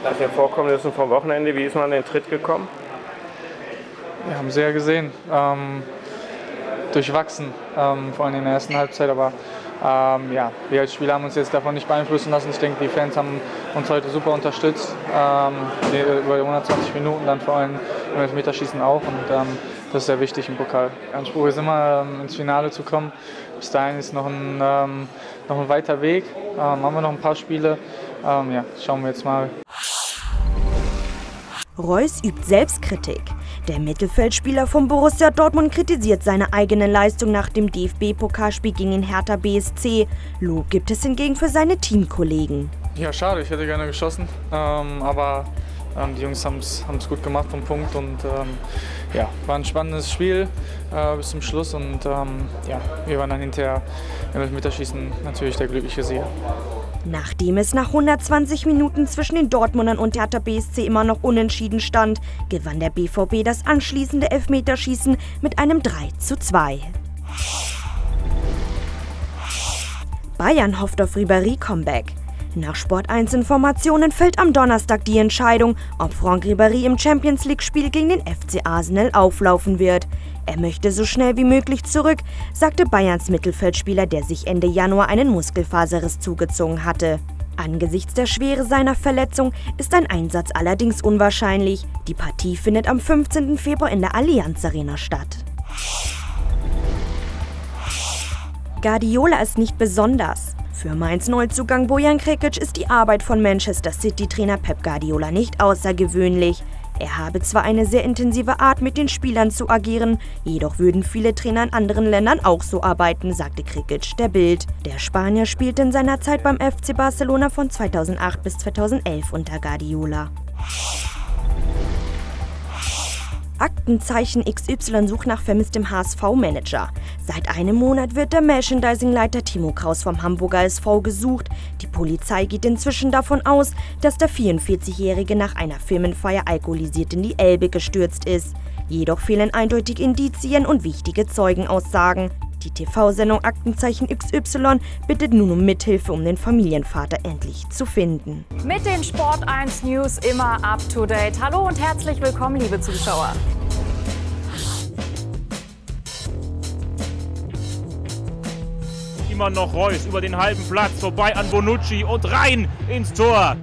Nach den Vorkommnissen vom Wochenende, wie ist man an den Tritt gekommen? Wir haben sie ja gesehen, durchwachsen, vor allem in der ersten Halbzeit, aber ja, wir als Spieler haben uns jetzt davon nicht beeinflussen lassen. Ich denke, die Fans haben uns heute super unterstützt, über die 120 Minuten, dann vor allem im Elfmeterschießen auch, und das ist sehr wichtig im Pokal. Der Anspruch ist immer, ins Finale zu kommen. Bis dahin ist noch ein weiter Weg, haben wir noch ein paar Spiele, ja, schauen wir jetzt mal. Reus übt Selbstkritik. Der Mittelfeldspieler von Borussia Dortmund kritisiert seine eigene Leistung nach dem DFB-Pokalspiel gegen den Hertha BSC. Lob gibt es hingegen für seine Teamkollegen. Ja, schade, ich hätte gerne geschossen, aber die Jungs haben es gut gemacht vom Punkt, und ja, war ein spannendes Spiel bis zum Schluss, und ja, wir waren dann hinterher im Elfmeterschießen natürlich der glückliche Sieger. Nachdem es nach 120 Minuten zwischen den Dortmundern und Hertha BSC immer noch unentschieden stand, gewann der BVB das anschließende Elfmeterschießen mit einem 3:2. Bayern hofft auf Ribéry-Comeback. Nach Sport1-Informationen fällt am Donnerstag die Entscheidung, ob Franck Ribéry im Champions-League-Spiel gegen den FC Arsenal auflaufen wird. Er möchte so schnell wie möglich zurück, sagte Bayerns Mittelfeldspieler, der sich Ende Januar einen Muskelfaserriss zugezogen hatte. Angesichts der Schwere seiner Verletzung ist ein Einsatz allerdings unwahrscheinlich. Die Partie findet am 15. Februar in der Allianz Arena statt. Guardiola ist nicht besonders. Für Mainz Neuzugang Bojan Krkić ist die Arbeit von Manchester City-Trainer Pep Guardiola nicht außergewöhnlich. Er habe zwar eine sehr intensive Art, mit den Spielern zu agieren, jedoch würden viele Trainer in anderen Ländern auch so arbeiten, sagte Krkić der Bild. Der Spanier spielte in seiner Zeit beim FC Barcelona von 2008 bis 2011 unter Guardiola. Aktenzeichen XY sucht nach vermisstem HSV-Manager. Seit einem Monat wird der Merchandising-Leiter Timo Kraus vom Hamburger SV gesucht. Die Polizei geht inzwischen davon aus, dass der 44-Jährige nach einer Firmenfeier alkoholisiert in die Elbe gestürzt ist. Jedoch fehlen eindeutig Indizien und wichtige Zeugenaussagen. Die TV-Sendung Aktenzeichen XY bittet nun um Mithilfe, um den Familienvater endlich zu finden. Mit den Sport 1 News immer up to date. Hallo und herzlich willkommen, liebe Zuschauer. Immer noch Reus über den halben Platz, vorbei an Bonucci und rein ins Tor.